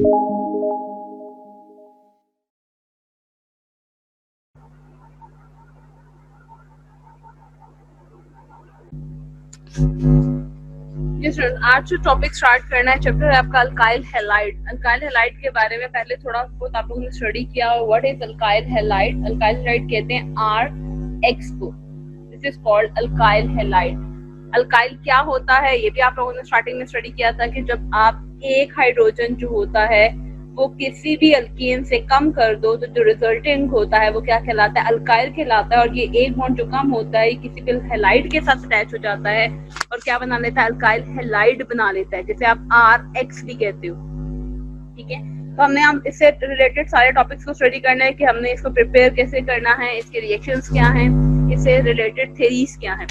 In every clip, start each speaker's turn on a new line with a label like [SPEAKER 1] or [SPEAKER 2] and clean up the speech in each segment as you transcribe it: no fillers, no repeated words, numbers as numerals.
[SPEAKER 1] आज जो topic start करना है चैप्टर है आपका अल्काइल हैलाइड। अल्काइल हैलाइड के बारे में पहले थोड़ा बहुत आप लोगों ने स्टडी किया। What is alkyl halide? Alkyl halide कहते हैं RX को। This is called alkyl halide. Alkyl क्या होता है ये भी आप लोगों ने स्टार्टिंग में स्टडी किया था कि जब आप एक हाइड्रोजन जो होता है वो किसी भी अल्कीन से कम कर दो तो जो रिजल्टेंट होता है वो क्या कहलाता है? अल्काइल कहलाता है। और ये एक बॉन्ड जो कम होता है किसी भी हैलाइड के साथ अटैच हो जाता है और क्या बना लेता है? अल्काइल हैलाइड बना लेता है, जिसे आप RX भी कहते हो। ठीक है, तो हम इससे रिलेटेड सारे टॉपिक्स को स्टडी करना है कि हमने इसको प्रिपेयर कैसे करना है, इसके रिएक्शंस क्या हैं, इससे रिलेटेड थ्योरीज क्या हैं।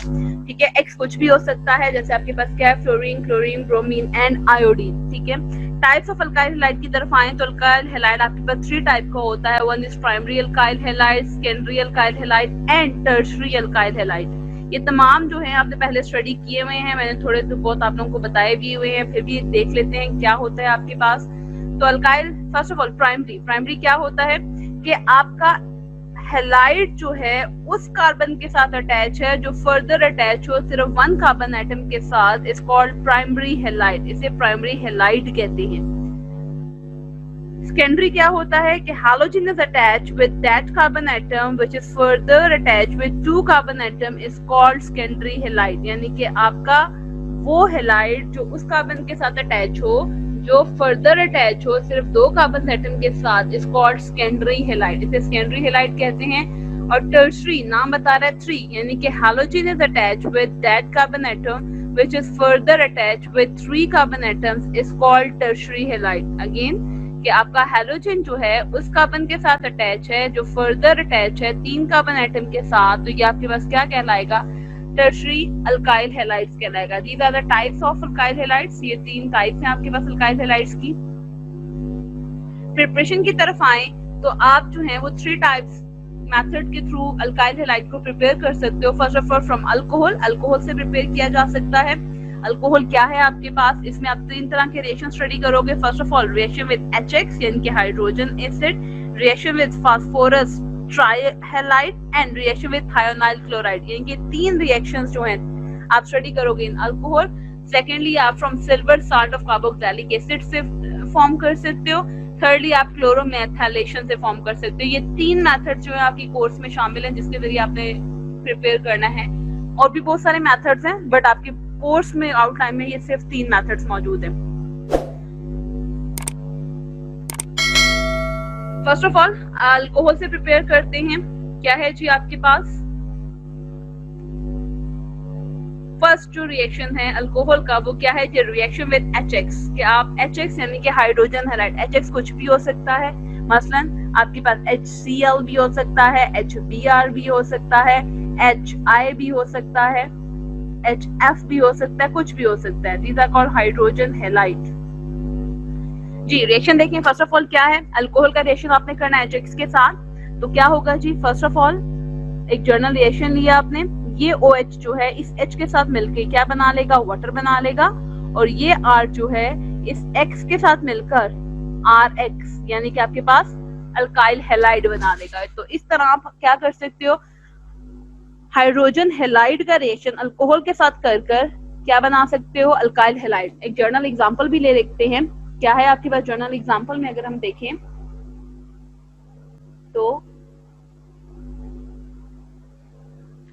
[SPEAKER 1] ठीक है, X कुछ भी हो सकता है, जैसे आपके पास क्या है? Fluorine, chlorine, bromine and iodine. ठीक है, टाइप्स ऑफ अल्काइल हैलाइड की तरफ आए तो अल्काइल हैलाइड आपके पास 3 टाइप का होता है। One is primary alkyl halide, secondary alkyl halide and tertiary alkyl halide. ये तमाम जो है आपने पहले स्टडी किए हुए हैं, मैंने थोड़े तो बहुत आप लोगों को बताए भी हुए हैं, फिर भी देख लेते हैं क्या होता है आपके पास। तो alkyl first of all primary क्या होता है कि आपका हैलाइड जो है उस कार्बन के साथ अटैच है जो फर्दर अटैच हो सिर्फ 1 कार्बन एटम के साथ, इज कॉल्ड प्राइमरी हैलाइड। इसे प्राइमरी हैलाइड कहते हैं। सेकेंडरी क्या होता है कि halogen is attached with that carbon atom which is further attached with 2 carbon atom, is called secondary halide. यानी कि आपका वो हैलाइड जो उस कार्बन के साथ अटैच हो जो फर्दर अटैच हो सिर्फ 2 कार्बन एटम के साथ, इज कॉल्ड सेकेंडरी हैलाइड। इसे सेकेंडरी हैलाइड कहते हैं। और टर्शियरी नाम बता रहा है 3, यानी कि halogen is attached with that carbon atom which is further attached with 3 carbon atoms, is called tertiary halide. Again कि आपका हैलोजन जो है उस कार्बन के साथ अटैच है जो फर्दर अटैच है 3 कार्बन एटम के साथ, तो ये आपके पास क्या कहलाएगा? टर्शियरी अल्काइल हैलाइड्स कहलाएगा। These are the types of alkyl halides. ये 3 टाइप्स हैं आपके पास अल्काइल हैलाइड्स की। प्रिपरेशन की तरफ आए तो आप जो है वो 3 टाइप्स मेथड के थ्रू अल्काइल हैलाइड को प्रिपेयर कर सकते हो। First of all from alcohol, alcohol से प्रिपेयर किया जा सकता है। अल्कोहल क्या है आपके पास? इसमें आप 3 तरह के रिएक्शन स्टडी करोगे। First of all reaction with HX यानी कि hydrogen acid, reaction with phosphorus trihalide and reaction with thionyl chloride. यानी कि 3 रिएक्शंस जो हैं आप स्टडी करोगे इन अल्कोहल। सेकेंडली आप from silver salt of carboxylic acid से फॉर्म कर सकते हो। थर्डली आप क्लोरोमेथाइलेशन से फॉर्म कर सकते हो। ये 3 मेथड जो है आपकी कोर्स में शामिल हैं जिसके जरिए आपने प्रिपेयर करना है। और भी बहुत सारे मेथड्स हैं बट आपके कोर्स में आउटलाइन में ये सिर्फ 3 मेथड्स मौजूद हैं। फर्स्ट ऑफ ऑल अल्कोहल से प्रिपेयर करते हैं। क्या है जी आपके पास? फर्स्ट जो रिएक्शन है अल्कोहल का वो क्या है? Reaction with HX। कि आप HX यानी कि हाइड्रोजन हैलाइड, HX कुछ भी हो सकता है। मसलन आपके पास HCl भी हो सकता है, HBr भी हो सकता है, HI भी हो सकता है, HF भी हो सकता है, कुछ भी हो सकता है। These are called hydrogen halide. जी रिएक्शन देखिए। फर्स्ट ऑफ ऑल क्या है? अल्कोहल का रिएक्शन आपने करना है HX के साथ, तो क्या होगा जी? फर्स्ट ऑफ ऑल एक जर्नल रिएक्शन लिया आपने, ये OH जो है इस H के साथ मिलकर क्या बना लेगा? वाटर बना लेगा। और ये R जो है इस X के साथ मिलकर RX यानी कि आपके पास अल्काइल हैलाइड बना लेगा। तो इस तरह आप क्या कर सकते हो? हाइड्रोजन हैलाइड का रिएक्शन अल्कोहल के साथ कर क्या बना सकते हो? Alkyl halide. एक जर्नल एग्जांपल भी ले लेते हैं। क्या है आपके पास जर्नल एग्जांपल में? अगर हम देखें तो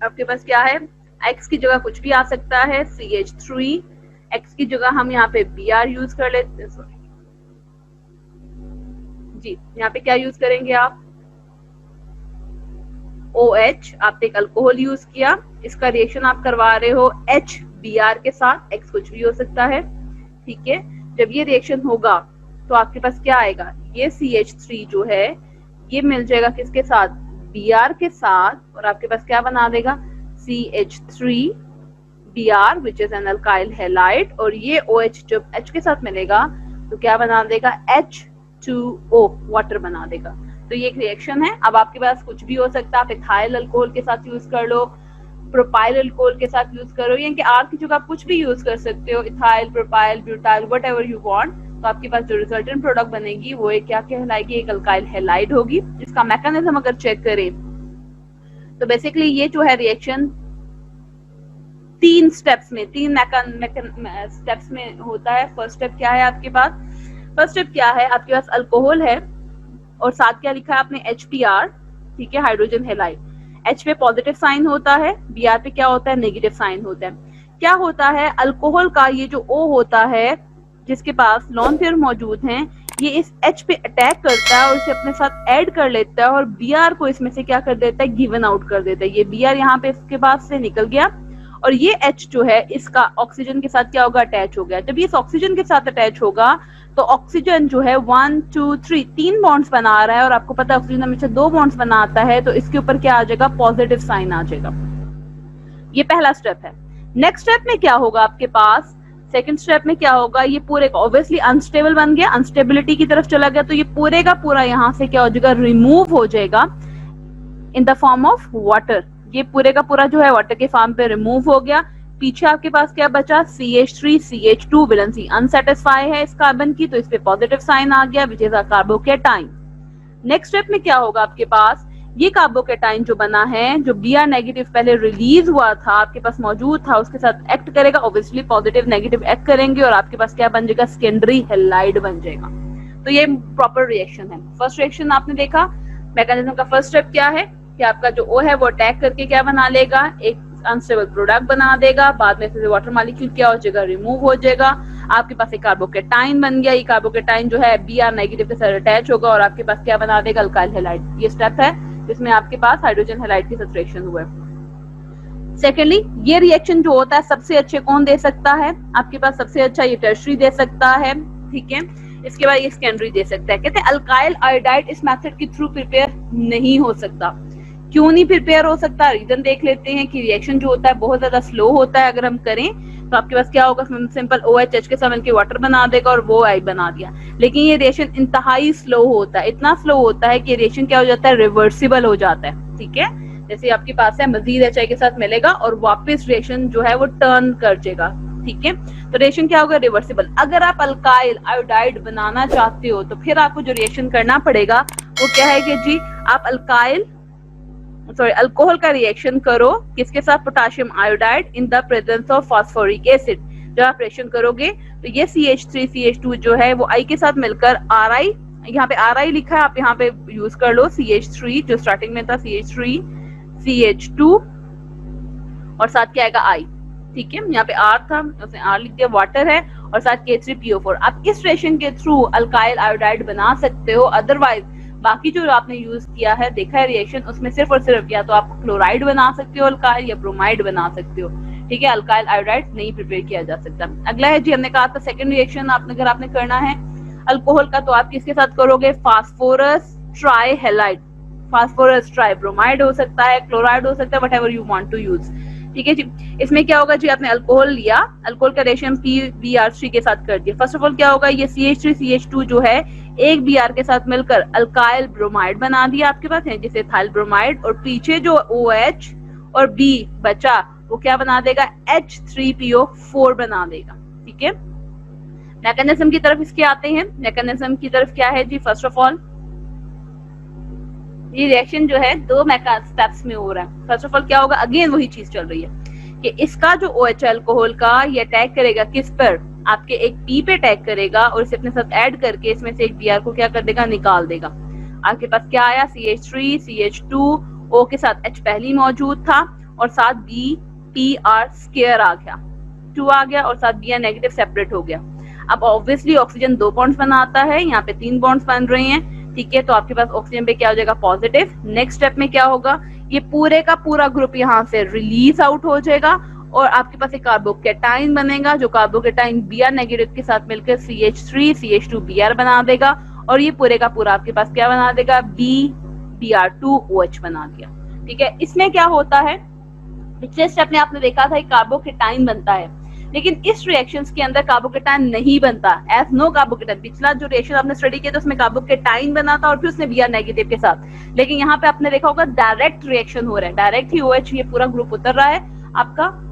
[SPEAKER 1] आपके पास क्या है? X की जगह कुछ भी आ सकता है, CH3। X की जगह हम यहाँ पे Br यूज कर लेते हैं। सॉरी जी, यहाँ पे क्या यूज करेंगे आप? OH। आपने एक अल्कोहल यूज किया, इसका रिएक्शन आप करवा रहे हो HBr के साथ। X कुछ भी हो सकता है। ठीक है, जब ये रिएक्शन होगा तो आपके पास क्या आएगा? ये CH3 जो है ये मिल जाएगा किसके साथ? Br के साथ। और आपके पास क्या बना देगा? CH3Br which is an alkyl halide. और ये OH जब H के साथ मिलेगा तो क्या बना देगा? H2O वाटर बना देगा। तो ये एक रिएक्शन है। अब आपके पास कुछ भी हो सकता है, आप इथाइल अल्कोहल के साथ यूज कर लो, प्रोपाइल अल्कोहल के साथ यूज करो, यानी कि R की जगह आप कुछ भी यूज कर सकते हो, ethyl, propyl, butyl, whatever you want. तो आपके पास जो रिजल्टेंट प्रोडक्ट बनेगी वो एक क्या कहलाएगी, एक अल्काइल हैलाइड होगी। इसका मैकेनिज्म अगर चेक करें तो बेसिकली ये जो है रिएक्शन तीन स्टेप्स में होता है। फर्स्ट स्टेप क्या है आपके पास, फर्स्ट स्टेप क्या है आपके पास, अल्कोहल है और साथ क्या लिखा है आपने HBr, ठीक है, हाइड्रोजन हैलाइड। H पे पॉजिटिव साइन होता है, Br पे क्या होता है, नेगेटिव साइन होता है। क्या होता है, अल्कोहल का ये जो O होता है जिसके पास लॉन पेयर मौजूद हैं, ये इस H पे अटैक करता है और इसे अपने साथ ऐड कर लेता है और Br को इसमें से क्या कर देता है, गिवन आउट कर देता है। ये Br यहाँ पे इसके पास से निकल गया और ये H जो है इसका ऑक्सीजन के साथ क्या होगा, अटैच हो गया। जब ये इस ऑक्सीजन के साथ अटैच होगा तो ऑक्सीजन जो है 1 2 3 तीन बॉन्ड्स बना रहा है और आपको पता है ऑक्सीजन हमेशा 2 बॉन्ड्स बनाता है, तो इसके ऊपर क्या आ जाएगा, पॉजिटिव साइन आ जाएगा। ये पहला स्टेप है। नेक्स्ट स्टेप में क्या होगा आपके पास, सेकंड स्टेप में क्या होगा, ये पूरे ऑब्वियसली अनस्टेबल बन गया, अनस्टेबिलिटी की तरफ चला गया, तो ये पूरे का पूरा यहाँ से क्या हो जाएगा, रिमूव हो जाएगा in the form of water. ये पूरे का पूरा जो है वाटर के फॉर्म पे रिमूव हो गया। पीछे आपके पास क्या बचा, CH3 CH2 वैलेंसी अनसेटिस्फाई है इस कार्बन की, तो इस पे पॉजिटिव साइन आ गया which is a carbocation. Next step में क्या होगा आपके पास, ये कार्बोकेटाइन जो बना है, जो Br नेगेटिव पहले रिलीज हुआ था आपके पास मौजूद था, उसके साथ एक्ट करेगा, ऑब्वियसली पॉजिटिव नेगेटिव एक्ट करेंगे और आपके पास क्या बन जाएगा, सेकेंडरी हैलाइड बन जाएगा। तो ये प्रॉपर रिएक्शन है। फर्स्ट रिएक्शन आपने देखा, मैकेनिज्म का फर्स्ट स्टेप क्या है कि आपका जो O है वो अटैक करके क्या बना लेगा, एक अनस्टेबल प्रोडक्ट बना देगा, बाद में से वाटर मॉलिक्यूल क्या हो जाएगा, रिमूव हो जाएगा, आपके पास एक कार्बोकेटाइन बन गया। ये कार्बोकेटाइन जो है Br नेगेटिव के साथ अटैच होगा और आपके पास क्या बना देगा, अल्काइल हैलाइड। ये स्टेप है जिसमें आपके पास हाइड्रोजन हैलाइड की साथ रिएक्शन हुआ है। सेकेंडली, ये रिएक्शन जो होता है सबसे अच्छे कौन दे सकता है, आपके पास सबसे अच्छा ये टर्शरी दे सकता है, ठीक है। इसके बाद ये सेकेंडरी दे सकता है। कहते हैं अल्काइल आयोडाइड इस मेथड के थ्रू प्रिपेयर नहीं हो सकता। क्यों नहीं प्रिपेयर हो सकता, रीजन देख लेते हैं कि रिएक्शन जो होता है बहुत ज्यादा स्लो होता है। अगर हम करें तो आपके पास क्या होगा, सिंपल OH के साथ मिलकर वाटर बना देगा और वो आई बना दिया। लेकिन ये रिएक्शन इंतहाई स्लो होता है, इतना स्लो होता है कि रिएक्शन क्या हो जाता है, रिवर्सिबल हो जाता है, ठीक है। जैसे आपके पास है मजीद HI के साथ मिलेगा और वापस रिएक्शन जो है वो टर्न कर जाएगा, ठीक है। तो रिएक्शन क्या होगा, रिवर्सिबल। अगर आप अल्काइल आयोडाइड बनाना चाहते हो तो फिर आपको जो रिएक्शन करना पड़ेगा वो क्या है कि जी आप अल्कोहल का रिएक्शन करो किसके साथ, potassium iodide in the presence of phosphoric acid. जब आप रिएक्शन करोगे तो ये CH3 CH2 जो है वो I के साथ मिलकर RI, यहाँ पे RI लिखा है, आप यहाँ पे यूज कर लो, CH3 जो स्टार्टिंग में था CH3 CH2 और साथ क्या आएगा I, ठीक है। यहाँ पे R था, उसने R लिख दिया, वाटर है और साथ K3PO4। आप इस रिएक्शन के थ्रू अल्काइल आयोडाइड बना सकते हो। अदरवाइज बाकी जो आपने यूज किया है, देखा है रिएक्शन, उसमें सिर्फ और सिर्फ या तो आप क्लोराइड बना सकते हो अल्काइल या ब्रोमाइड बना सकते हो, ठीक है। अल्काइल आयोडाइड नहीं प्रिपेयर किया जा सकता। अगला है जी, हमने कहा था सेकंड रिएक्शन अगर आपने करना है अल्कोहल का तो आप किसके साथ करोगे, phosphorus tri halide. Phosphorus tri bromide हो सकता है, क्लोराइड हो सकता है, whatever you want to use, ठीक है जी। इसमें क्या होगा जी, आपने अल्कोहल लिया, अल्कोहल का रिएक्शन PBr3 के साथ कर दिया। फर्स्ट ऑफ ऑल क्या होगा, ये CH3 CH2 जो है एक Br के साथ मिलकर अल्काइल ब्रोमाइड बना दिया आपके पास है, जिसे थाइल ब्रोमाइड, और पीछे जो OH और B बचा वो क्या बना देगा, H3PO4 बना देगा, ठीक है। मैकेनिज्म की तरफ इसके आते हैं। मैकेनिज्म की तरफ क्या है जी, फर्स्ट ऑफ ऑल ये रिएक्शन जो है दो स्टेप्स में हो रहा है। फर्स्ट ऑफ ऑल क्या होगा, अगेन वही चीज चल रही है कि इसका जो OH अल्कोहल का ये अटैक करेगा किस पर, आपके एक P पे अटैक करेगा और इसे अपने साथ ऐड करके इसमें से एक Br को क्या कर देगा, निकाल देगा। आपके पास क्या आया, CH3 CH2 O के साथ H पहली मौजूद था और साथ BPr स्क्वायर आ गया, 2 आ गया और साथ Br नेगेटिव सेपरेट हो गया। अब ऑब्वियसली ऑक्सीजन 2 बॉन्ड्स बनाता है, यहाँ पे 3 बॉन्ड्स बन रहे हैं, ठीक है। तो आपके पास ऑक्सीजन पे क्या हो जाएगा, पॉजिटिव। नेक्स्ट स्टेप में क्या होगा, ये पूरे का पूरा ग्रुप यहाँ से रिलीज आउट हो जाएगा और आपके पास एक कार्बोकेटाइन बनेगा, जो कार्बोकेटाइन Br नेगेटिव के साथ मिलकर CH3 CH2 Br बना देगा और ये पूरे का पूरा आपके पास क्या बना देगा, BBr2OH बना दिया, ठीक है। इसमें क्या होता है, पिछले स्टेप में आपने देखा था कार्बोकेटाइन बनता है, लेकिन इस रिएक्शंस के अंदर कार्बोकेटाइन नहीं बनता, एज नो कार्बोकेटाइन। पिछला जो रिएक्शन आपने स्टडी किया था उसमें कार्बोकेटाइन बना था और फिर उसने Br नेगेटिव के साथ, लेकिन यहाँ पे आपने देखा होगा डायरेक्ट रिएक्शन हो रहा है, डायरेक्ट ही OH ये पूरा ग्रुप उतर रहा है आपका,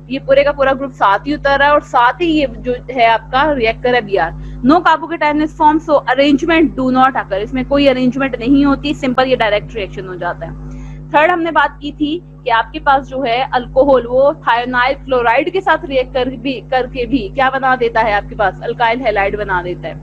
[SPEAKER 1] ये पूरे का पूरा ग्रुप साथ ही उतर रहा है और साथ ही ये जो है आपका रिएक्टर है Br। No carbocation is form, so arrangement do not occur, इसमें कोई अरेंजमेंट नहीं होती, सिंपल ये डायरेक्ट रिएक्शन हो जाता है। थर्ड हमने बात की थी कि आपके पास जो है अल्कोहल वो थायोनाइल क्लोराइड के साथ रिएक्ट करके भी क्या बना देता है, आपके पास अल्काइल हैलाइड बना देता है।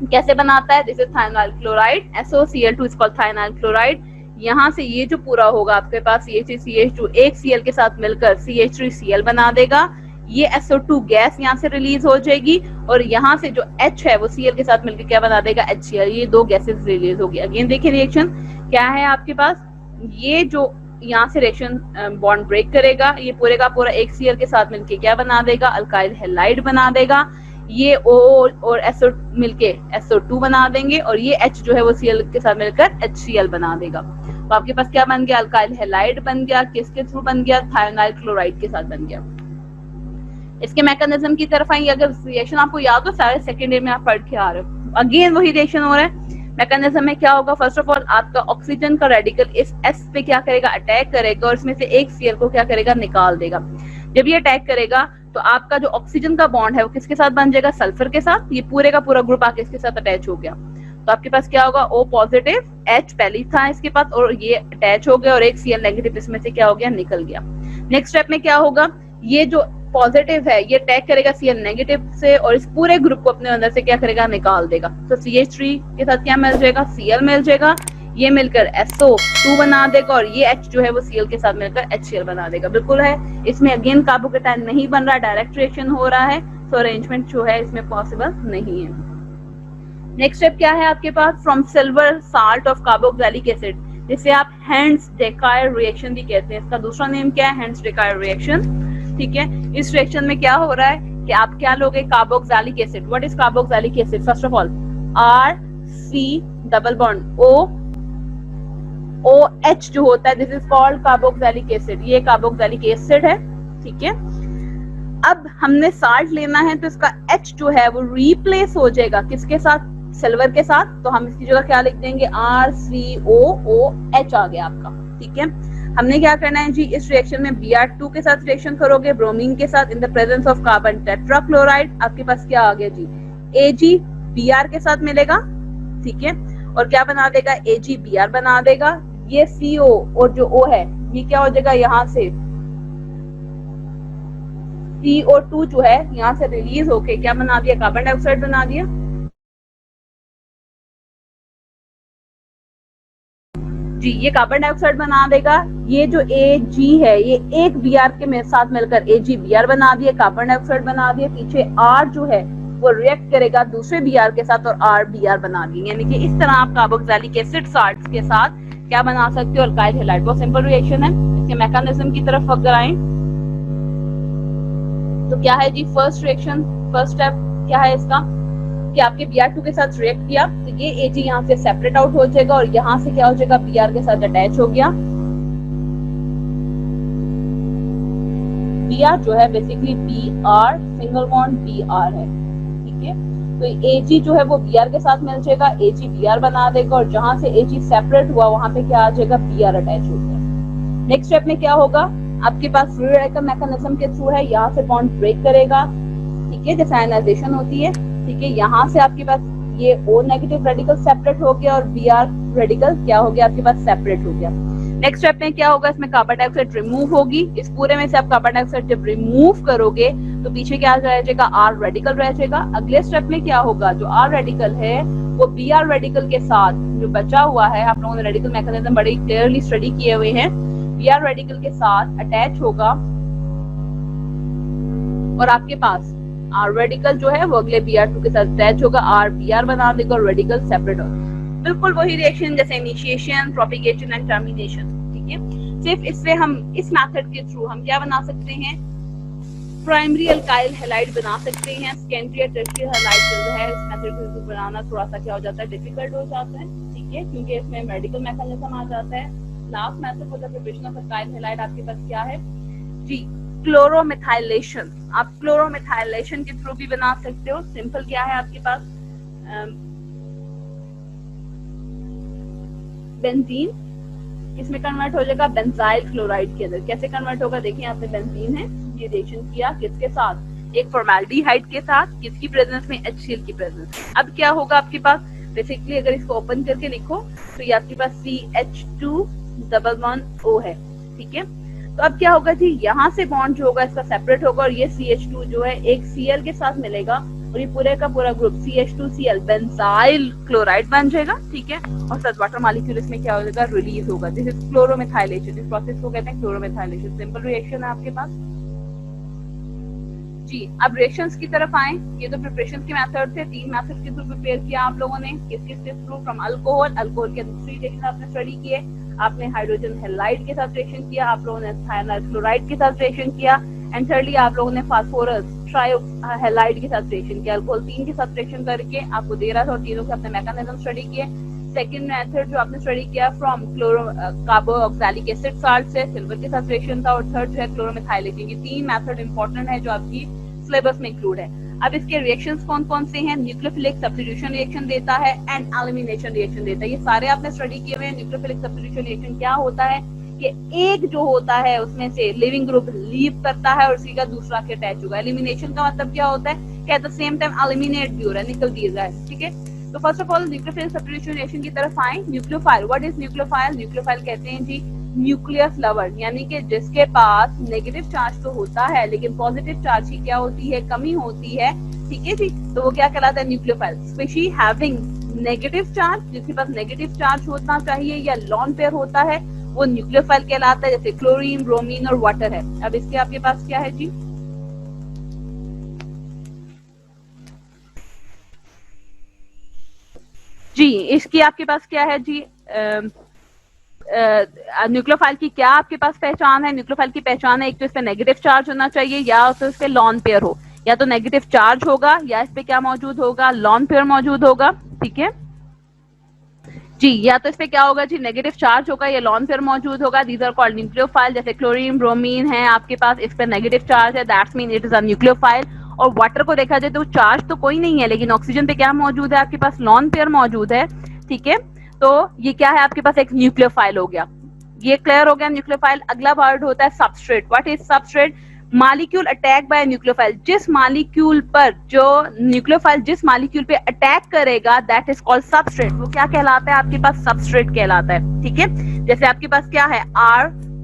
[SPEAKER 1] कैसे बनाता है, this is thionyl chloride, SOCl2 is called thionyl chloride. यहाँ से ये जो पूरा होगा आपके पास CH3CH2 एक Cl के साथ मिलकर CH3Cl बना देगा, ये SO2 गैस यहाँ से रिलीज हो जाएगी और यहाँ से जो H है वो Cl के साथ मिलकर क्या बना देगा, HCl, ये दो गैसेस रिलीज होगी। अगेन देखिए रिएक्शन क्या है आपके पास, ये जो यहाँ से रिएक्शन बॉन्ड ब्रेक करेगा, ये पूरे का पूरा एक Cl के साथ मिलकर क्या बना देगा, अल्काइल हैलाइड बना देगा। ये O और SO मिलके SO2 बना देंगे और ये H जो है वो Cl के साथ मिलकर HCl बना देगा। तो आपके पास क्या बन गया, अल्काइल हैलाइड बन गया, किसके थ्रू बन गया, थायोनाइल क्लोराइड के साथ बन गया। इसके मैकेनिज्म की तरफ आएंगे, अगर रिएक्शन आपको याद हो सारे सेकेंड ईयर में आप पढ़ के आ रहे हो, अगेन वही रिएक्शन हो रहा है। मैकेनिज्म में क्या होगा, फर्स्ट ऑफ ऑल आपका ऑक्सीजन का रेडिकल इस S पे क्या करेगा, अटैक करेगा और इसमें से एक Cl को क्या करेगा, निकाल देगा। जब ये अटैक करेगा तो आपका जो ऑक्सीजन का बॉन्ड है वो किसके साथ बन जाएगा, सल्फर के साथ, ये पूरे का पूरा ग्रुप आके इसके साथ अटैच हो गया। तो आपके पास क्या होगा, O पॉजिटिव, H पहले था इसके पास और ये अटैच हो गया और एक Cl नेगेटिव इसमें से क्या हो गया, निकल गया। नेक्स्ट स्टेप में क्या होगा, ये जो पॉजिटिव है ये अटैक करेगा Cl नेगेटिव से और इस पूरे ग्रुप को अपने अंदर से क्या करेगा, निकाल देगा। तो CH3 के साथ क्या मिल जाएगा, Cl मिल जाएगा, ये मिलकर SO2 बना देगा और ये H जो है वो Cl के साथ मिलकर HCl बना देगा। बिल्कुल है, इसमें अगेन कार्बोकेटायन नहीं बन रहा, डायरेक्ट रिएक्शन हो रहा है, तो अरेंजमेंट जो है इसमें पॉसिबल नहीं है। नेक्स्ट स्टेप क्या है आपके पास, from silver salt of carboxylic acid, जिसे आप हेंड्स-डेकायर रिएक्शन भी कहते हैं। इसका दूसरा नेम क्या है, हेंड्स-डेकायर रिएक्शन। ठीक है, इस रिएक्शन में क्या हो रहा है कि आप क्या लोगे, carboxylic acid. What is carboxylic acid, first of all RC double bond OH जो होता है, this is called carboxylic acid, ये कार्बोक्सिलिक एसिड है। ठीक है, अब हमने साल्ट लेना है तो इसका H जो है वो रिप्लेस हो जाएगा किसके साथ, सिल्वर के साथ, तो हम इसकी जगह क्या लिख देंगे, RCOOH आ गया आपका। ठीक है, हमने क्या करना है जी, इस रिएक्शन में Br2 के साथ रिएक्शन करोगे ब्रोमीन के साथ in the presence of carbon tetrachloride, आपके पास क्या आ गया जी, AgBr के साथ मिलेगा। ठीक है, और क्या बना देगा, AgBr बना देगा। ये CO और जो O है ये क्या हो जाएगा, यहाँ से CO2 जो है यहाँ से रिलीज होके क्या बना दिया, कार्बन डाइऑक्साइड बना दिया। जी, ये कार्बन डाइऑक्साइड बना देगा। ये जो Ag है ये एक Br के साथ मिलकर AgBr बना दिया, कार्बन डाइऑक्साइड बना दिया। पीछे R जो है वो रिएक्ट करेगा दूसरे Br के साथ और RBr बना देंगे, यानी कि इस तरह आप कार्बोक्सिलिक एसिड साल्ट्स के साथ क्या बना सकते हो, अल्काइल हैलाइड। बहुत सिंपल रिएक्शन है। इसके मैकेनिज्म की तरफ अगर आए तो क्या है जी, फर्स्ट रिएक्शन, फर्स्ट स्टेप क्या है इसका कि आपके Br2 के साथ रिएक्ट किया तो ये Ag यहाँ से सेपरेट आउट हो जाएगा और यहाँ से क्या हो जाएगा, Br के साथ अटैच हो गया। Br जो है basically Br single bond Br है। ठीक है, तो Ag जो है वो Br के साथ मिल जाएगा, AgBr बना देगा और जहां से Ag सेपरेट हुआ वहां पे क्या आ जाएगा, Br अटैच हो गया। नेक्स्ट स्टेप में क्या होगा, आपके पास फ्री रेडिकल मैकेनिज्म के थ्रू है, यहाँ से बॉन्ड ब्रेक करेगा। ठीक है, जैसे आयनाइजेशन होती है। ठीक है, यहाँ से आपके पास ये O नेगेटिव रेडिकल सेपरेट हो गया और Br रेडिकल क्या हो गया, आपके पास सेपरेट हो गया। नेक्स्ट स्टेप में क्या होगा, इसमें कार्बन डाइऑक्साइड रिमूव होगी। इस पूरे में से आप कार्बन डाइऑक्साइड जब रिमूव करोगे तो पीछे क्या रह जाएगा, R रेडिकल रह जाएगा। अगले स्टेप में क्या होगा, जो R रेडिकल है वो Br रेडिकल के साथ जो बचा हुआ है, आप लोगों ने रेडिकल मैकेनिज्म बड़ी क्लियरली स्टडी किए हुए हैं, Br रेडिकल के साथ अटैच होगा और आपके पास R रेडिकल जो है वो अगले Br2 के साथ अटैच होगा, RBr बना देगा और रेडिकल सेपरेट होगा। बिल्कुल वही रिएक्शन जैसे इनिशिएशन, प्रोपिगेशन एंड टर्मिनेशन। ठीक है, सिर्फ इससे हम इस मेथड के थ्रू हम क्या बना सकते हैं, प्राइमरी अल्काइल हैलाइड बना सकते हैं। सेकेंडरी और टर्शियरी हैलाइड जो है इस मेथड के थ्रू बनाना थोड़ा सा क्या हो जाता है, डिफिकल्ट हो जाता है। ठीक है, क्योंकि इसमें मेडिकल मैकेनिज्म आ जाता है। Last method for the preparation of alkyl halide आपके पास क्या है जी, क्लोरोमिथाइलेशन। आप क्लोरोमिथाइलेशन के थ्रू भी बना सकते हो। सिंपल क्या है आपके पास, बेंजीन इसमें कन्वर्ट हो जाएगा बेंजाइल क्लोराइड के अंदर। कैसे कन्वर्ट होगा, देखिए यहाँ पे बेंजीन है, ये रिएक्शन किया किसके साथ, एक फॉर्मेल्डिहाइड के साथ, किसकी प्रेजेंस में, HCl की प्रेजेंस में। अब क्या होगा आपके पास, बेसिकली अगर इसको ओपन करके लिखो तो ये आपके पास CH2 है, ठीक है। तो अब क्या होगा जी, यहाँ से बॉन्ड जो होगा इसका सेपरेट होगा और ये CH2 जो है एक Cl के साथ मिलेगा और ये पूरे का पूरा ग्रुप CH2Cl बेंजाइल क्लोराइड बन जाएगा, ठीक है। और साथ वाटर मॉलिक्यूल इसमें क्या हो जाएगा, रिलीज होगा। This is chloromethylation. इस प्रोसेस को कहते हैं क्लोरोमेथाइलेशन। सिंपल रिएक्शन है आपके पास जी। अब रिएक्शंस की तरफ आए, ये तो प्रिपरेशन के मेथड थे, 3 मेथड के थ्रू प्रिपेयर किया आप लोगों ने। किस किस के थ्रू, फ्रॉम अल्कोहल, अल्कोहल के दूसरी रिएक्शन आपने स्टडी किए, आपने हाइड्रोजन हैलाइड के साथ रिएक्शन किया, आप लोगों ने साइनाइड क्लोराइड के साथ रिएक्शन किया, एंड थर्डली आप लोगों ने फास्फोरस ट्राइहैलाइड के साथ रिएक्शन किया। अल्कोहल 3 के साथ रिएक्शन करके आपको दे रहा था और तीनों के अपने मैकेनिज्म स्टडी किए। सेकंड मेथड जो आपने स्टडी किया फ्रॉम कार्बोक्सिलिक एसिड साल्ट से, सिल्वर के साथ रिएक्शन था, और थर्ड जो है क्लोरोमेथाइलेशन। ये 3 मेथड इंपॉर्टेंट है जो आपकी सिलेबस में इंक्लूड है। अब इसके रिएक्शंस कौन कौन से हैं, न्यूक्लियोफिलिक सब्स्टिट्यूशन रिएक्शन देता है एंड एलिमिनेशन रिएक्शन देता है। ये सारे आपने स्टडी किए हुए हैं। न्यूक्लियोफिलिक सब्स्टिट्यूशन रिएक्शन क्या होता है कि एक जो होता है उसमें से लिविंग ग्रुप लीव करता है और उसी का दूसरा के अटैच होगा। एलिमिनेशन का मतलब क्या होता है कि at the same time eliminate भी हो रहा है, निकल दिया जाए, ठीक है। तो first of all nucleophilic substitution reaction की तरफ आए। Nucleophile, what is nucleophile? Nucleophile कहते हैं जी न्यूक्लियस लवर, यानी कि जिसके पास नेगेटिव चार्ज तो होता है लेकिन पॉजिटिव चार्ज की क्या होती है, कमी होती है, ठीक है जी। तो वो क्या कहलाता है, nucleophile. Specially having negative charge, जिसके पास नेगेटिव चार्ज होना चाहिए या लॉन पेयर होता है, वो न्यूक्लियोफाइल कहलाता है। जैसे क्लोरीन, ब्रोमीन और वाटर है। अब इसके आपके पास क्या है जी, इसकी आपके पास क्या है जी, न्यूक्लियोफाइल की क्या आपके पास पहचान है? न्यूक्लियोफाइल की पहचान है, एक तो इस पे नेगेटिव चार्ज होना चाहिए या तो इस पे लॉन पेयर हो, या तो नेगेटिव चार्ज होगा या इस पे क्या मौजूद होगा, लॉन पेयर मौजूद होगा, ठीक है जी। या तो इस पे क्या होगा जी, नेगेटिव चार्ज होगा या लॉन पेयर मौजूद होगा। These are called nucleophile. जैसे क्लोरीन, ब्रोमीन है आपके पास, इस पे नेगेटिव चार्ज है, that's mean it is a nucleophile. और वाटर को देखा जाए तो चार्ज तो कोई नहीं है, लेकिन ऑक्सीजन पे क्या मौजूद है आपके पास, लॉन पेयर मौजूद है, ठीक है। तो ये क्या है आपके पास, एक न्यूक्लियोफाइल हो गया। ये क्लियर हो गया न्यूक्लियोफाइल। अगला वर्ड होता है substrate. What is substrate? Molecule attack by nucleophile. जिस मॉलिक्यूल पर जो न्यूक्लियोफाइल जिस मॉलिक्यूल पे अटैक करेगा दैट इज कॉल्ड सबस्ट्रेट। वो क्या कहलाता है आपके पास, सबस्ट्रेट कहलाता है, ठीक है। जैसे आपके पास क्या है,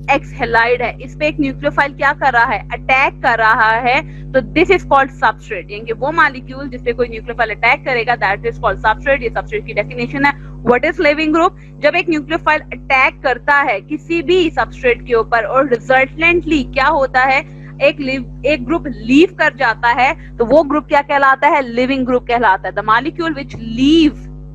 [SPEAKER 1] RX हैलाइड है, इस पे एक न्यूक्लियोफाइल क्या कर रहा है, अटैक कर रहा है, तो दिस इज कॉल्ड सबस्ट्रेट। यानी कि वो मॉलिक्यूल जिस पे कोई न्यूक्लियोफाइल अटैक करेगा दैट इज कॉल्ड सबस्ट्रेट। ये सबस्ट्रेट की डेफिनेशन है। What is leaving group? जब एक न्यूक्लियोफाइल अटैक करता है किसी भी सबस्ट्रेट के ऊपर और रिजल्टेंटली क्या होता है, एक ग्रुप लीव कर जाता है, तो वो ग्रुप क्या कहलाता है, लिविंग ग्रुप कहलाता है। The molecule which leave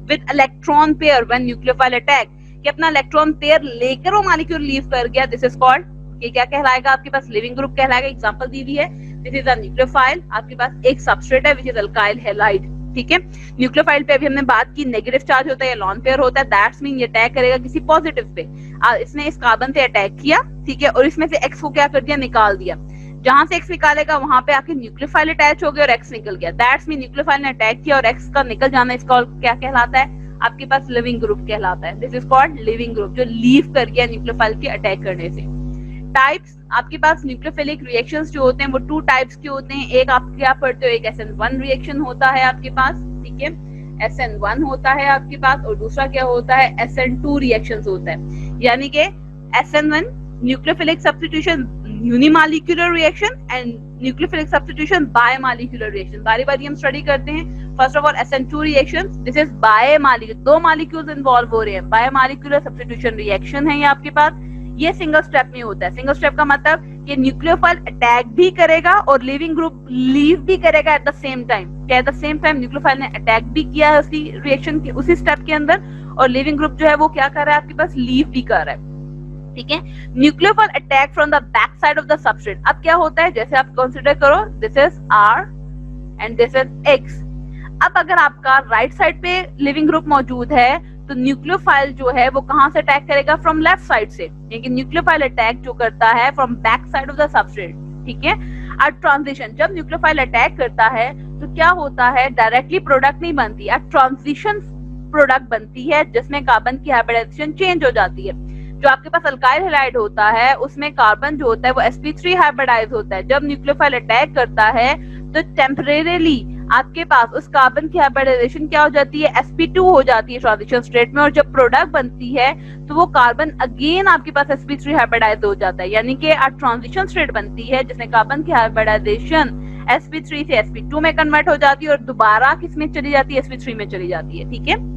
[SPEAKER 1] with electron pair when nucleophile attack, कि अपना इलेक्ट्रॉन पेयर लेकर वो मॉलिक्यूल लीव कर गया, दिस इज कॉल्ड, ये क्या कहलाएगा आपके पास, लिविंग ग्रुप कहलाएगा। एग्जांपल दी हुई है, दिस इज अ न्यूक्लियोफाइल। आपके पास एक सबस्ट्रेट है व्हिच इज अल्काइल हैलाइड, ठीक है। न्यूक्लियोफाइल पे अभी हमने बात की, नेगेटिव चार्ज होता है या लॉन पेयर होता है, दैट्स मीन ये अटैक करेगा किसी पॉजिटिव पे। इसने इस कार्बन पे अटैक किया, ठीक है, और इसमें से एक्स को क्या कर दिया, निकाल दिया। जहां से एक्स निकालेगा वहां पे आपके न्यूक्लियोफाइल अटैच हो गया और एक्स निकल गया, दैट्स मीन न्यूक्लियोफाइल ने अटैक किया और एक्स का निकल जाना, इसका क्या कहलाता है आपके पास, लिविंग ग्रुप कहलाता है। This is called leaving group, जो लीव कर गया न्यूक्लियोफाइल के अटैक करने से। टाइप्स आपके पास न्यूक्लियोफिलिक रिएक्शंस जो होते हैं वो 2 टाइप्स के होते हैं। एक आप क्या पढ़ते हो, एक SN1 रिएक्शन होता है आपके पास, ठीक है, SN1 होता है आपके पास, और दूसरा क्या होता है, SN2 रिएक्शंस होता है। यानी कि SN1 nucleophilic substitution unimolecular reaction and nucleophilic substitution bimolecular reaction. बारी बारी हम स्टडी करते हैं। First of all SN2 reaction, this is bimolecular, 2 molecules involve हो रहे हैं, बायमॉलिक्यूलर सब्स्टिट्यूशन रिएक्शन है ये आपके पास। ये सिंगल स्टेप में होता है। सिंगल स्टेप का मतलब कि न्यूक्लियोफाइल अटैक भी करेगा और लिविंग ग्रुप लीव भी करेगा एट द सेम टाइम। क्या at the same time nucleophile ने अटैक भी किया है उसी रिएक्शन के उसी स्टेप के अंदर, और लिविंग ग्रुप जो है वो क्या कर रहा है आपके पास, लीव भी कर रहा है, ठीक है। Nucleophile attack from the back side of the substrate. अब क्या होता है, जैसे आप कंसीडर करो, this is R and this is X। अब अगर आपका राइट साइड पे लिविंग ग्रुप मौजूद है तो न्यूक्लियोफाइल जो है वो कहां से अटैक करेगा, फ्रॉम लेफ्ट साइड से। यानी कि न्यूक्लियोफाइल अटैक जो करता है from back side of the substrate, ठीक है। एट ट्रांजिशन, जब न्यूक्लियोफाइल अटैक करता है तो क्या होता है, डायरेक्टली प्रोडक्ट नहीं बनती, एट ट्रांजिशन प्रोडक्ट बनती है जिसमें कार्बन की हाइब्रिडाइजेशन चेंज हो जाती है। जो आपके पास अल्काइल हैलाइड होता है उसमें कार्बन जो होता है वो sp3 हाइब्रिडाइज होता है। जब न्यूक्लियोफाइल अटैक करता है तो टेम्परेरीली आपके पास उस कार्बन की हाइब्रिडाइजेशन क्या हो जाती है, sp2 हो जाती है ट्रांजिशन स्टेट में, और जब प्रोडक्ट बनती है तो वो कार्बन अगेन आपके पास sp3 हाइब्रिडाइज हो जाता है, यानी कि ट्रांजिशन स्टेट बनती है जिसमें कार्बन की हाइब्रिडाइजेशन sp3 से sp2 में कन्वर्ट हो जाती है और दोबारा किस में चली जाती है, sp3 में चली जाती है। ठीक है,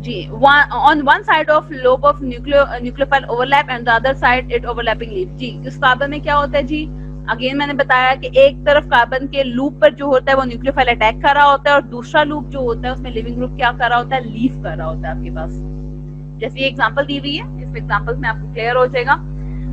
[SPEAKER 1] जी, on one side of lobe of nucleophile overlap and the other side it overlapping leaf। जी, इस कार्बन में क्या होता है जी, अगेन मैंने बताया कि एक तरफ कार्बन के लूप पर जो होता है वो न्यूक्लियोफाइल अटैक कर रहा होता है और दूसरा लूप जो होता है उसमें लिविंग ग्रुप क्या कर रहा होता है, लीव कर रहा होता है आपके पास। जैसे ये एग्जांपल दी हुई है, इस एग्जांपल में आपको क्लियर हो जाएगा।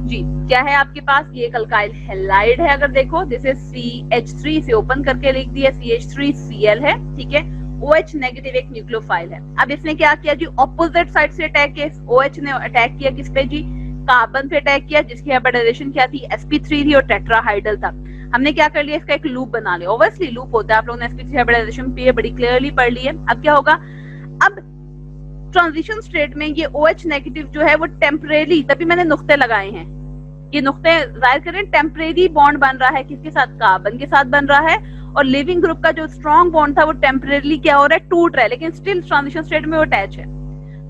[SPEAKER 1] जी, क्या है आपके पास, ये एक अल्काइल हैलाइड है। अगर देखो दिस इज CH3 से ओपन करके लिख दिया, CH3Cl है। ठीक है, OH नेगेटिव एक न्यूक्लियोफाइल है। अब इसने क्या किया जी, ऑपोजिट साइड से अटैक किया, OH ने अटैक किया किस पे जी, कार्बन पे अटैक किया जिसकी हाइब्रिडाइजेशन क्या थी, sp3 थी और टेट्राहाइड्रल था। हमने क्या कर लिया, इसका एक लूप बना लिया। ऑब्वियसली लूप होता है, आप लोगों ने sp3 हाइब्रिडाइजेशन पे बड़ी क्लियरली पढ़ ली है। अब क्या होगा, अब ट्रांजिशन स्टेट में ये OH नेगेटिव जो है वो टेम्परेरी, तभी मैंने नुक्ते लगाए हैं, ये नुक्ते जाहिर करें टेम्परेरी बॉन्ड बन रहा है, किसके साथ, कार्बन के साथ बन रहा है, और लिविंग ग्रुप का जो स्ट्रॉन्ग बॉन्ड था वो टेम्परेरी क्या हो रहा है, टूट रहा है, लेकिन स्टिल ट्रांजिशन स्टेट में वो अटैच है।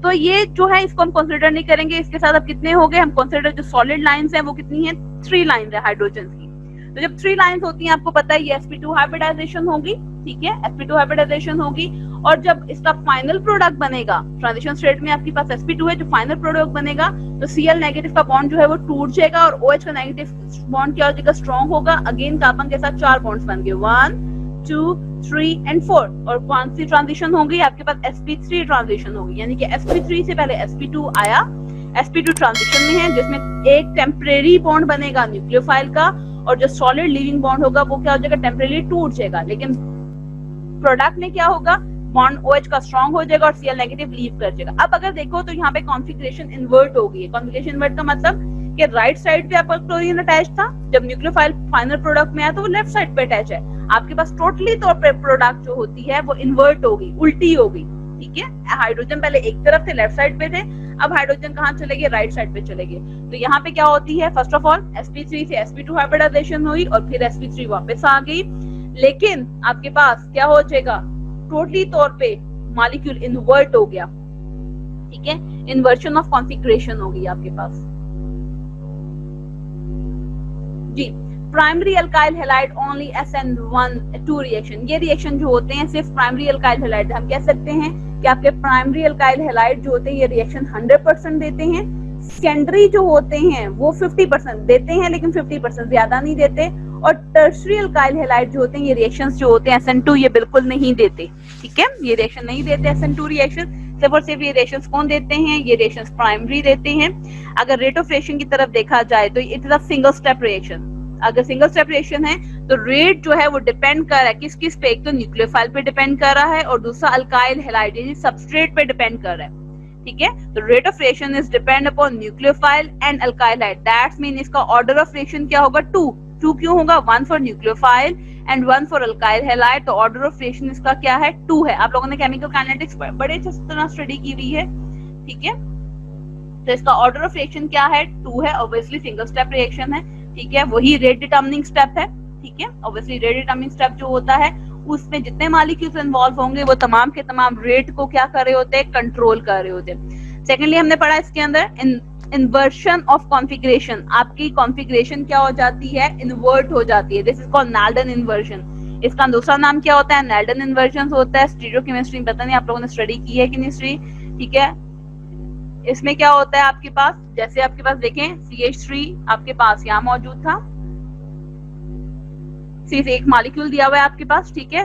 [SPEAKER 1] तो ये जो है इसको हम कंसीडर नहीं करेंगे। इसके साथ अब कितने हो गए, हम कंसीडर जो सॉलिड लाइंस हैं वो कितनी है, 3 लाइन है हाइड्रोजन की। तो जब 3 लाइंस होती हैं आपको पता है ये sp2 हाइब्रिडाइजेशन होगी। ठीक है, sp2 हाइब्रिडाइजेशन होगी, और जब इसका फाइनल प्रोडक्ट बनेगा ट्रांजिशन स्टेट में आपके पास sp2 है, जो फाइनल प्रोडक्ट बनेगा तो Cl नेगेटिव का बॉन्ड जो है वो टूट जाएगा और OH का नेगेटिव बॉन्ड क्या हो जाएगा, स्ट्रॉन्ग होगा। अगेन कार्बन के साथ 4 बॉन्ड्स बन गए, 1 2 3 एंड 4, और कौन सी ट्रांजिशन होगी आपके पास, sp3 ट्रांजिशन होगी, यानी कि sp3 से पहले sp2 आया, sp2 ट्रांजिशन में है जिसमें एक टेम्परेरी बॉन्ड बनेगा न्यूक्लियोफाइल का, और जो सॉलिड लिविंग बॉन्ड होगा वो क्या हो जाएगा, टेम्परेरी टूट जाएगा, लेकिन प्रोडक्ट में क्या होगा, बॉन्ड OH का स्ट्रॉन्ग हो जाएगा और Cl नेगेटिव लीव कर जाएगा। अब अगर देखो तो यहाँ पे कॉन्फिगरेशन इन्वर्ट हो गई है। कॉन्फिगरेशन इन्वर्ट का मतलब कि राइट साइड पे आपका क्लोरीन अटैच था, जब न्यूक्लियोफाइल फाइनल प्रोडक्ट में आया तो वो लेफ्ट साइड पे अटैच है। आपके पास टोटली तौर पे प्रोडक्ट जो होती है वो इन्वर्ट हो गई, उल्टी हो गई। ठीक है, हाइड्रोजन पहले एक तरफ थे, लेफ्ट साइड पे थे, अब हाइड्रोजन कहाँ चले गए, राइट साइड पे चले गए। तो यहाँ पे क्या होती है, फर्स्ट ऑफ ऑल sp3 से sp2 हाइब्रिडाइजेशन हुई और फिर sp3 वापस आ गई, लेकिन आपके पास क्या हो जाएगा, टोटली तौर पे मॉलिक्यूल इन्वर्ट हो गया। ठीक है, इन्वर्शन ऑफ कॉन्फिगरेशन हो गई आपके पास। जी, primary alkyl halide only SN1 reaction, ये रिएक्शन जो होते हैं सिर्फ प्राइमरी अल्काइल हैलाइड, हम कह सकते हैं कि आपके प्राइमरी अल्काइल हैलाइड जो होते हैं ये रिएक्शन 100% देते हैं। सेकेंडरी जो होते हैं वो 50% देते हैं, लेकिन 50% ज्यादा नहीं देते, और टर्शियरी अल्काइल हैलाइड जो होते हैं ये रिएक्शंस जो होते हैं SN2 ये बिल्कुल नहीं देते। ठीक है, ये रिएक्शन नहीं देते SN2 रिएक्शन, सिर्फ और सिर्फ ये रिएक्शंस कौन देते हैं, ये रिएक्शंस प्राइमरी देते हैं। अगर रेट ऑफ रिएक्शन की तरफ देखा जाए तो it is a single step reaction. अगर सिंगल स्टेप रिएक्शन है तो रेट जो है वो डिपेंड कर रहा है किस किस पे, एक तो न्यूक्लियोफाइल पे डिपेंड कर रहा है और दूसरा अल्काइल हैलाइड यानी सबस्ट्रेट पे डिपेंड कर रहा है। ठीक है, तो rate of reaction is depend upon nucleophile and alkyl halide, that's mean इसका ऑर्डर ऑफ रिएक्शन क्या होगा, 2 क्यों होगा, 1 for nucleophile and 1 for alkyl halide, तो ऑर्डर ऑफ रिएक्शन इसका क्या है, 2 है। आप लोगों ने केमिकल काइनेटिक्स बड़े अच्छे तरह स्टडी की हुई है। ठीक है, तो इसका ऑर्डर ऑफ रिएक्शन क्या है, 2 है, ऑब्वियसली सिंगल स्टेप रिएक्शन है। ठीक है, वही रेट डिटरमिनिंग स्टेप है। ठीक है, ऑब्वियसली रेट डिटरमिनिंग स्टेप जो होता है उसमें जितने मॉलिक्यूल्स इन्वॉल्व होंगे वो तमाम के तमाम रेट को क्या कर रहे होते हैं, कंट्रोल कर रहे होते हैं। सेकेंडली हमने पढ़ा इसके अंदर इन्वर्शन ऑफ कॉन्फिगरेशन, आपकी कॉन्फिगरेशन क्या हो जाती है, इन्वर्ट हो जाती है, दिस इज कॉल्ड नाल्डन इन्वर्शन। इसका दूसरा नाम क्या होता है, नाल्डन इन्वर्जन होता है। स्टीरियोकेमिस्ट्री पता नहीं आप लोगों ने स्टडी की है कि नहीं स्टडी। ठीक है, इसमें क्या होता है आपके पास, जैसे आपके पास देखें CH3 आपके पास यहाँ मौजूद था, सिर्फ एक मॉलिक्यूल दिया हुआ है आपके पास। ठीक है,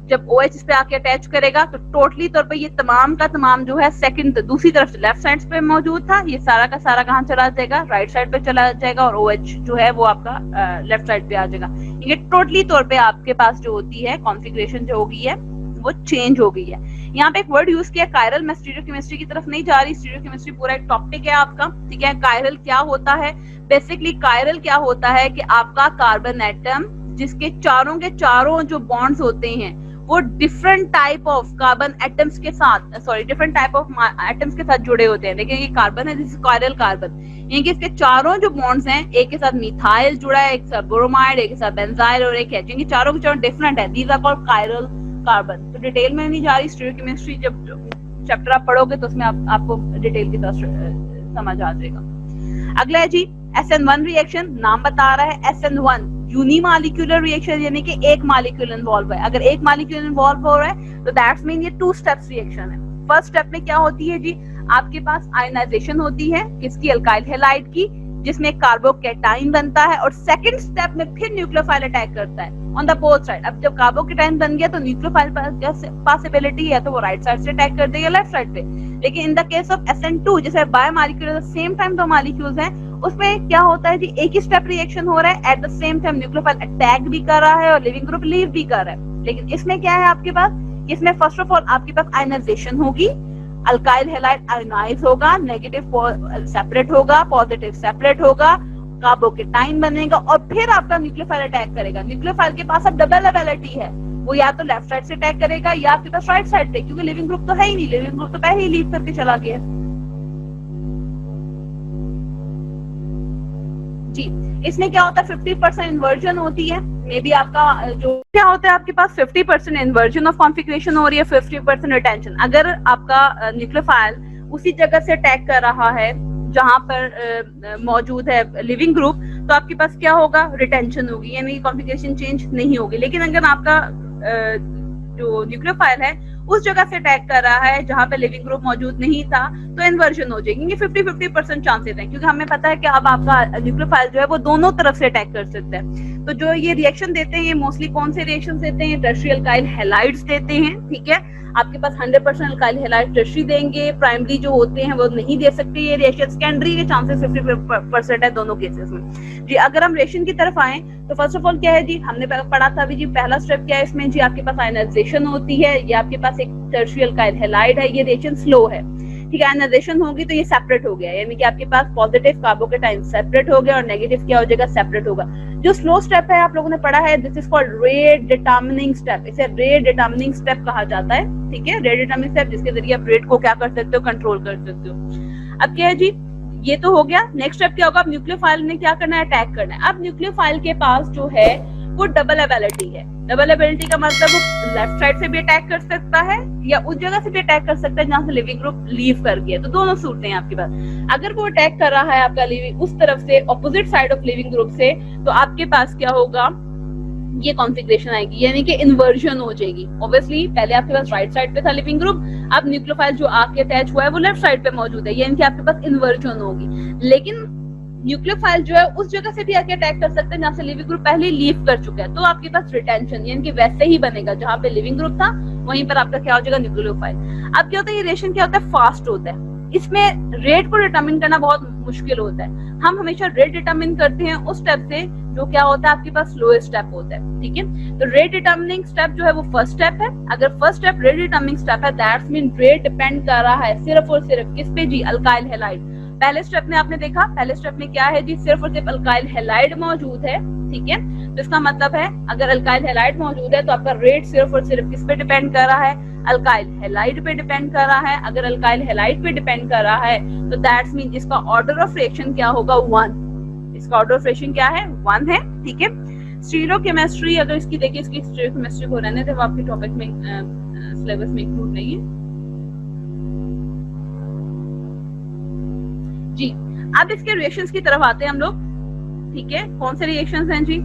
[SPEAKER 1] जब OH इस पे आके अटैच करेगा तो टोटली तौर पे ये तमाम का तमाम जो है सेकंड दूसरी तरफ से लेफ्ट साइड पे मौजूद था, ये सारा का सारा कहाँ चला जाएगा, राइट साइड पे चला जाएगा, और OH जो है वो आपका लेफ्ट साइड पे आ जाएगा। ये टोटली तौर पे आपके पास जो होती है कॉन्फिगरेशन जो हो गई है वो चेंज हो गई है। यहाँ पे एक वर्ड यूज किया कायरल, मैं स्टीरियोकेमिस्ट्री की तरफ नहीं जा रही, स्टीरियोकेमिस्ट्री पूरा एक टॉपिक है आपका। ठीक है, कायरल क्या होता है, बेसिकली कायरल क्या होता है कि आपका कार्बन एटम जिसके चारों के चारों जो बॉन्ड्स होते हैं वो different type of carbon atoms के साथ डिफरेंट टाइप ऑफ एटम्स के साथ जुड़े होते हैं। लेकिन ये कार्बन है, दिस इज कायरल कार्बन, यानी कि इसके चारों जो बॉन्ड्स हैं, एक के साथ मिथाइल जुड़ा है, एक के साथ ब्रोमाइड, एक के साथ बेंजाइल और एक है, क्योंकि चारों के चारों डिफरेंट है, these are called chiral carbon. तो डिटेल में नहीं जा रही, स्टीरियोकेमिस्ट्री जब चैप्टर आप पढ़ोगे तो उसमें आपको डिटेल के साथ समझ आ जाएगा। अगला है जी SN1 रिएक्शन, नाम बता रहा है SN1 यूनिमॉलिक्यूलर रिएक्शन, यानी कि एक मॉलिक्यूल इन्वॉल्व है। अगर एक मॉलिक्यूल इन्वॉल्व हो रहा है तो दैट्स मीन ये 2 स्टेप्स रिएक्शन है। फर्स्ट स्टेप में क्या होती है जी, आपके पास आयनाइजेशन होती है किसकी, अल्काइल हैलाइड की, जिसमें कार्बोकैटाइन बनता है, और सेकंड स्टेप में फिर न्यूक्लियोफाइल अटैक करता है ऑन द बोथ साइड। अब जब कार्बोकैटाइन बन गया तो न्यूक्लियोफाइल पॉसिबिलिटी है तो वो राइट साइड से अटैक कर देगा लेफ्ट साइड पे। लेकिन in the case of SN2 जैसे bi molecule same time 2 molecules हैं, उसमें क्या होता है जी, एक ही स्टेप रिएक्शन हो रहा है, at the same time nucleophile attack भी कर रहा है और लिविंग ग्रुप लीव भी कर रहा है। लेकिन इसमें क्या है आपके पास, इसमें फर्स्ट ऑफ ऑल आपके पास आयनाइजेशन होगी, अल्काइल हैलाइड आयनाइज होगा, नेगेटिव सेपरेट होगा, पॉजिटिव सेपरेट होगा, कार्बोकैटाइन बनेगा और फिर आपका न्यूक्लियोफाइल अटैक करेगा। न्यूक्लियोफाइल के पास अब डबल एबिलिटी है, वो या तो लेफ्ट साइड से अटैक करेगा या आपके पास राइट साइड से, क्योंकि लिविंग ग्रुप तो है ही नहीं, लिविंग ग्रुप तो पहले ही लीव करके चला गया जी। इसमें क्या होता है, 50% इन्वर्जन होती है, मे बी आपका जो क्या होता है, आपके पास 50% इन्वर्जन ऑफ कॉन्फिगरेशन हो रही है, 50% रिटेंशन। अगर आपका न्यूक्लियोफाइल उसी जगह से अटैक कर रहा है जहां पर मौजूद है लिविंग ग्रुप, तो आपके पास क्या होगा, रिटेंशन होगी, यानी कॉन्फिगरेशन चेंज नहीं होगी। लेकिन अगर आपका जो न्यूक्लियोफाइल है उस जगह से अटैक कर रहा है जहां पे लिविंग ग्रुप मौजूद नहीं था, तो इन्वर्जन हो जाएगी। 50-50% चांसेस हैं, क्योंकि हमें पता है कि अब आपका न्यूक्लियोफाइल जो है वो दोनों तरफ से अटैक कर सकता है। तो जो ये रिएक्शन देते हैं, ये मोस्टली कौन से रिएक्शन देते हैं, टर्शियरी अल्काइल हैलाइड्स देते हैं, ठीक है। आपके पास 100% अल्काइल हैलाइड टर्शियरी देंगे, प्राइमरी जो होते हैं वो नहीं दे सकते ये रिएक्शन। सेकेंडरी के चांसेस 50% है दोनों केसेस में जी। अगर हम रिएक्शन की तरफ आए तो फर्स्ट ऑफ ऑल क्या है जी, हमने पढ़ा था अभी जी, पहला स्टेप क्या है इसमें जी, आपके पास आयनाइजेशन होती है, ये आपके पास एक टर्शियरी अल्काइल हैलाइड है, ये रिएक्शन स्लो है, ठीक है। आयनाइजेशन होगी तो ये सेपरेट हो गया, यानी कि आपके पास पॉजिटिव कार्बोकैटाइन सेपरेट हो गया और नेगेटिव क्या हो जाएगा, सेपरेट होगा। जो स्लो स्टेप है आप लोगों ने पढ़ा है, this is called rate determining step, इसे रेट डिटरमिनिंग स्टेप कहा जाता है, ठीक है। रेट डिटरमिनिंग स्टेप जिसके जरिए आप रेट को क्या कर सकते हो, कंट्रोल कर सकते हो। अब क्या है जी, ये तो हो गया। नेक्स्ट स्टेप क्या होगा, अब न्यूक्लियोफाइल ने क्या करना है, अटैक करना है। अब न्यूक्लियोफाइल के पास जो है वो डबल एबिलिटी है। डबल एबिलिटी का मतलब वो लेफ्ट साइड से भी अटैक कर सकता है या उस जगह से भी अटैक कर सकता है जहां से लिविंग ग्रुप लीव कर गया, तो दोनों सूरतें हैं आपके पास। अगर वो अटैक कर रहा है आपका लिविंग उस तरफ से, opposite side of leaving group से, तो आपके पास क्या होगा, ये कॉन्फिगरेशन आएगी, यानी कि इन्वर्जन हो जाएगी। ऑब्वियसली पहले आपके पास राइट साइड पे था लिविंग ग्रुप, अब न्यूक्लियोफाइल जो आके अटैच हुआ है वो लेफ्ट साइड पे मौजूद है, यानी कि आपके पास इन्वर्जन होगी। लेकिन न्यूक्लियोफाइल जो है उस जगह से भी आके अटैक कर सकते हैं जहां से लिविंग ग्रुप पहले लीव कर चुका है, तो आपके पास रिटेंशन, यानी कि वैसे ही बनेगा जहां पे लिविंग ग्रुप था वहीं पर आपका क्या हो जाएगा, न्यूक्लियोफाइल। अब क्या होता है, ये रिएक्शन क्या होता है, फास्ट होता है, इसमें रेट को डिटरमिन करना बहुत मुश्किल होता है। हम हमेशा रेट डिटरमिन करते हैं उस स्टेप से जो क्या होता है आपके पास स्लोएस्ट स्टेप होता है, ठीक है। तो रेट डिटरमिनिंग स्टेप जो है वो फर्स्ट स्टेप है। अगर first step rate determining step है, दैट्स मीन रेट डिपेंड कर रहा है सिर्फ और सिर्फ किस पे जी, अल्काइल हैलाइड। पहले स्टेप में आपने देखा, पहले स्टेप में क्या है जी, सिर्फ और सिर्फ अल्काइल हैलाइड मौजूद है, ठीक है। तो इसका मतलब है अगर अल्काइल हैलाइड मौजूद है तो आपका रेट सिर्फ और सिर्फ किस पे डिपेंड कर रहा है, अल्काइल हैलाइड पे डिपेंड कर रहा है। अगर अल्काइल हैलाइड पे डिपेंड कर रहा है तो दैट्स मीन इसका ऑर्डर ऑफ रिएक्शन क्या होगा, 1। इसका ऑर्डर ऑफ रिएक्शन क्या है, 1 है, ठीक है। स्टीरियोकेमिस्ट्री अगर इसकी देखिए, इसकी स्टीरियोकेमिस्ट्री को रहने दे, वो आपके टॉपिक में सिलेबस में इंक्लूड नहीं है जी। अब इसके रिएक्शंस की तरफ आते हैं हम लोग, ठीक है। कौन से रिएक्शंस हैं जी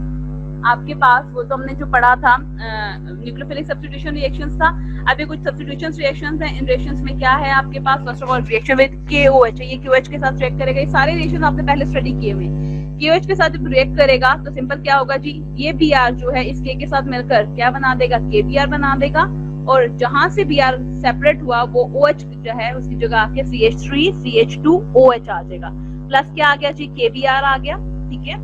[SPEAKER 1] आपके पास, वो तो हमने जो पढ़ा था न्यूक्लियोफिलिक सब्स्टिट्यूशन रिएक्शंस था। अभी कुछ सब्स्टिट्यूशन रिएक्शंस हैं। इन रिएक्शंस में क्या है आपके पास, first of all reaction with KOH, ये KOH के साथ रिएक्ट करेगा। ये सारे रिएक्शन आपने पहले स्टडी किए हुए। KOH के साथ जब रिएक्ट करेगा तो सिंपल क्या होगा जी, ये Br जो है इस K के साथ मिलकर क्या बना देगा, KBr बना देगा, और जहां से Br सेपरेट हुआ वो OH जो है उसकी जगह आके CH3 CH2OH आ जाएगा, प्लस क्या आ गया जी, KBr आ गया, ठीक है।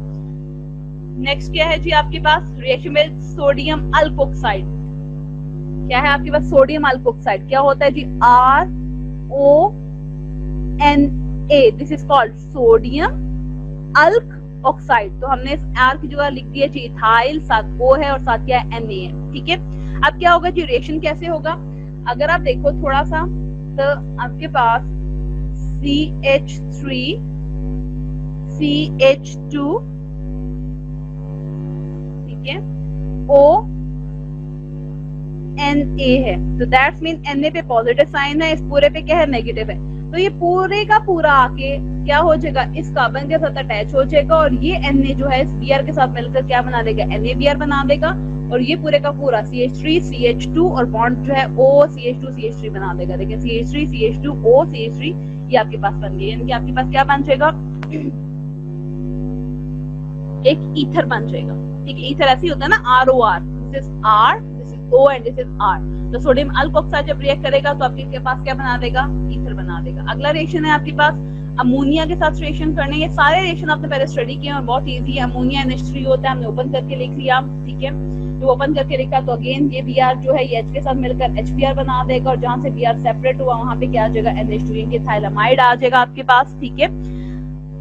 [SPEAKER 1] नेक्स्ट क्या है जी आपके पास, रिएक्शन विद सोडियम अल्कोक्साइड। क्या है आपके पास, सोडियम अल्कोक्साइड। क्या होता है जी, RONA, this is called sodium alkoxide. तो हमने इस R की जगह लिख दिया जी इथाइल, साथ O है और साथ क्या है Na है, ठीक है। अब क्या होगा जी, रिएक्शन कैसे होगा, अगर आप देखो थोड़ा सा, तो आपके पास CH3 CH2, ठीक है, ONA है, तो दैट्स मीन Na पे पॉजिटिव साइन है, इस पूरे पे क्या है, नेगेटिव है। तो ये पूरे का पूरा आके क्या हो जाएगा, इस कार्बन के साथ अटैच हो जाएगा और ये Na जो है इस Br के साथ मिलकर क्या बना देगा, NaBr बना देगा, और ये पूरे का पूरा CH3 CH2 और बॉन्ड जो है OCH2 CH3 बना देगा। देखिए CH3 CH2 OCH3 ये आपके पास बन गया, यानी कि आपके पास क्या बन जाएगा, एक ईथर बन जाएगा। ठीक है, ईथर ऐसे होता है ना, ROR, this is R, this is O and this is R। तो सोडियम अल्कोक्साइड जब रिएक्ट करेगा तो आपके पास क्या बना देगा, ईथर बना देगा। अगला रिएक्शन है आपके पास अमोनिया के साथ रिएक्शन करने। ये सारे रिएक्शन आपने पहले स्टडी किए और बहुत इजी है। अमोनिया NH3 होता है, हमने ओपन करके लिख लिया, ठीक है, तो ओपन करके लिखा तो अगेन ये Br जो है ये H के साथ मिलकर HBr बना देगा, और जहां से Br सेपरेट हुआ वहां पे क्या आ जाएगा, NH2 के थाइलामाइड आ जाएगा आपके पास। ठीक है,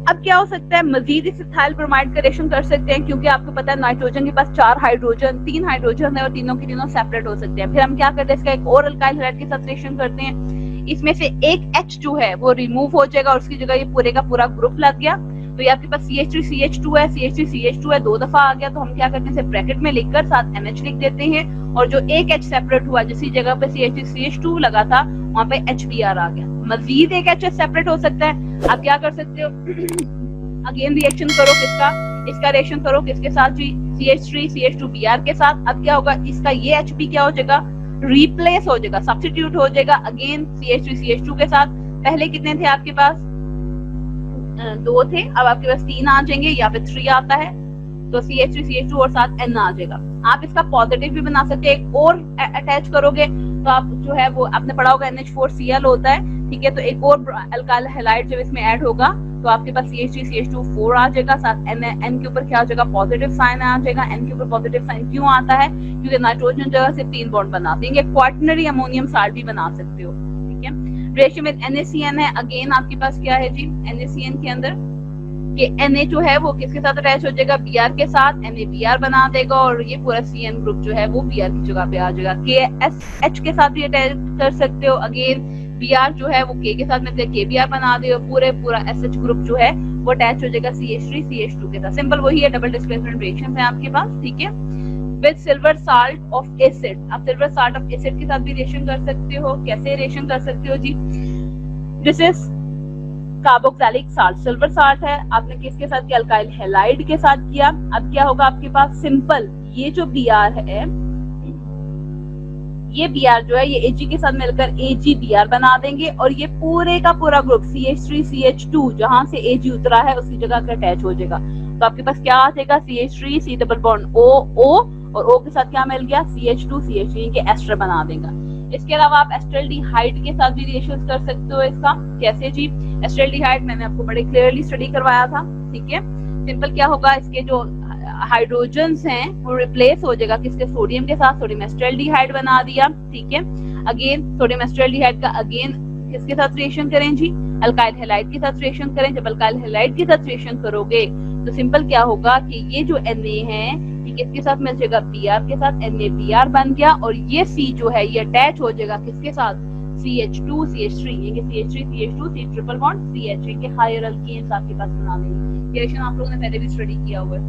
[SPEAKER 1] अब क्या हो सकता है, मजीद इस इथाइल ब्रोमाइड का रिएक्शन कर सकते हैं, क्योंकि आपको पता है नाइट्रोजन के पास 4 हाइड्रोजन 3 हाइड्रोजन है और तीनों के तीनों सेपरेट हो सकते हैं। फिर हम क्या करते हैं, इसका एक और अल्काइल हैलाइड के साथ रिएक्शन करते हैं, इसमें से एक H जो है वो रिमूव हो जाएगा और उसकी जगह ये पूरे का पूरा ग्रुप लग गया। तो ये आपके पास CH3 CH2 है, CH3 CH2 है, 2 दफा आ गया, तो हम क्या करते हैं, इसे ब्रैकेट में लिखकर साथ NH लिख देते हैं, और जो एक H सेपरेट हुआ जिस जगह पे CH3 CH2 लगा था वहां पे HBr आ गया। मजीद एक H सेपरेट हो सकता है, आप क्या कर सकते हो, अगेन रिएक्शन करो किसका, इसका रिएक्शन करो किसके साथ जी, CH3 CH2 Br के साथ। अब क्या होगा, इसका ये HP क्या हो जाएगा, रिप्लेस हो जाएगा, सब्स्टिट्यूट हो जाएगा अगेन CH3 CH2 के साथ। पहले कितने थे आपके पास, 2 थे, अब आपके पास 3 आ जाएंगे, यहाँ पे 3 आता है, तो CH3 CH2 और साथ N आ जाएगा। आप इसका पॉजिटिव भी बना सकते हैं, एक और अटैच करोगे तो आप जो है वो आपने पढ़ा होगा NH4Cl होता है, ठीक है, तो एक और अल्काइल हैलाइड जब इसमें ऐड होगा तो आपके पास CH3 CH2 4 आ जाएगा, साथ N के ऊपर क्या आ जाएगा, पॉजिटिव साइन आ जाएगा। N के ऊपर पॉजिटिव साइन क्यों आता है, क्योंकि नाइट्रोजन जगह से 3 बॉन्ड बनाते हैं, क्वाटरनरी अमोनियम साल्ट भी बना सकते हो। ठीक है, रिएक्शन विद NaCN है, अगेन आपके पास क्या है जी, NaCN के अंदर कि Na जो है वो किसके साथ अटैच हो जाएगा, Br के साथ, NaBr बना देगा और ये पूरा CN ग्रुप जो है वो Br की जगह पे आ जाएगा। KSH के साथ भी अटैच कर सकते हो, अगेन Br जो है वो K के साथ में KBr बना दे, पूरा SH ग्रुप जो है वो अटैच हो जाएगा CH3 CH2 के साथ। सिंपल वही है, डबल डिस्प्लेसमेंट रिएक्शन है आपके पास। ठीक है, with silver salt of acid, आप सिल्वर साल्ट ऑफ एसिड के साथ भी रिएक्शन कर सकते हो। कैसे रिएक्शन कर सकते हो जी, this is carboxylic salt, silver salt है, आपने किसके साथ किया, अल्काइल हैलाइड के साथ किया। अब क्या होगा आपके पास, सिंपल ये जो Br है, ये Br जो है ये Ag के साथ मिलकर AgBr बना देंगे, और ये पूरे का पूरा ग्रुप CH3 CH2 जहां से Ag उतरा है उसकी जगह का अटैच हो जाएगा। तो आपके पास क्या आ जाएगा, CH3 C double bond O और O के साथ क्या मिल गया, CH2 CH3 के एस्टर बना देगा। इसके अलावा आप एस्टल्डिहाइड के साथ भी रिएक्शन कर सकते हो। इसका कैसे जी, एस्टल्डिहाइड मैंने आपको बड़े क्लियरली स्टडी करवाया था। ठीक है, सिंपल क्या होगा, इसके जो हाइड्रोजन्स हैं वो रिप्लेस हो जाएगा किसके, सोडियम के साथ, सोडियम एस्टल्डिहाइड बना दिया। ठीक है, अगेन सोडियम एस्टल्डिहाइड का अगेन किसके साथ रिएक्शन करें जी, अल्काइल हैलाइड के साथ रिएक्शन करें। जब अल्काइल हैलाइड के साथ रिएक्शन करोगे तो सिंपल क्या होगा कि ये जो Na है ये किसके साथ मिल जाएगा, Br के साथ, NaBr बन गया, और ये C जो है ये अटैच हो जाएगा किसके साथ, CH2 CH3, ये CH3 CH2 C triple bond CH, के हायर अल्केन्स आपके पास बना देंगे। ये रिएक्शन आप लोगों ने पहले भी स्टडी किया हुआ है।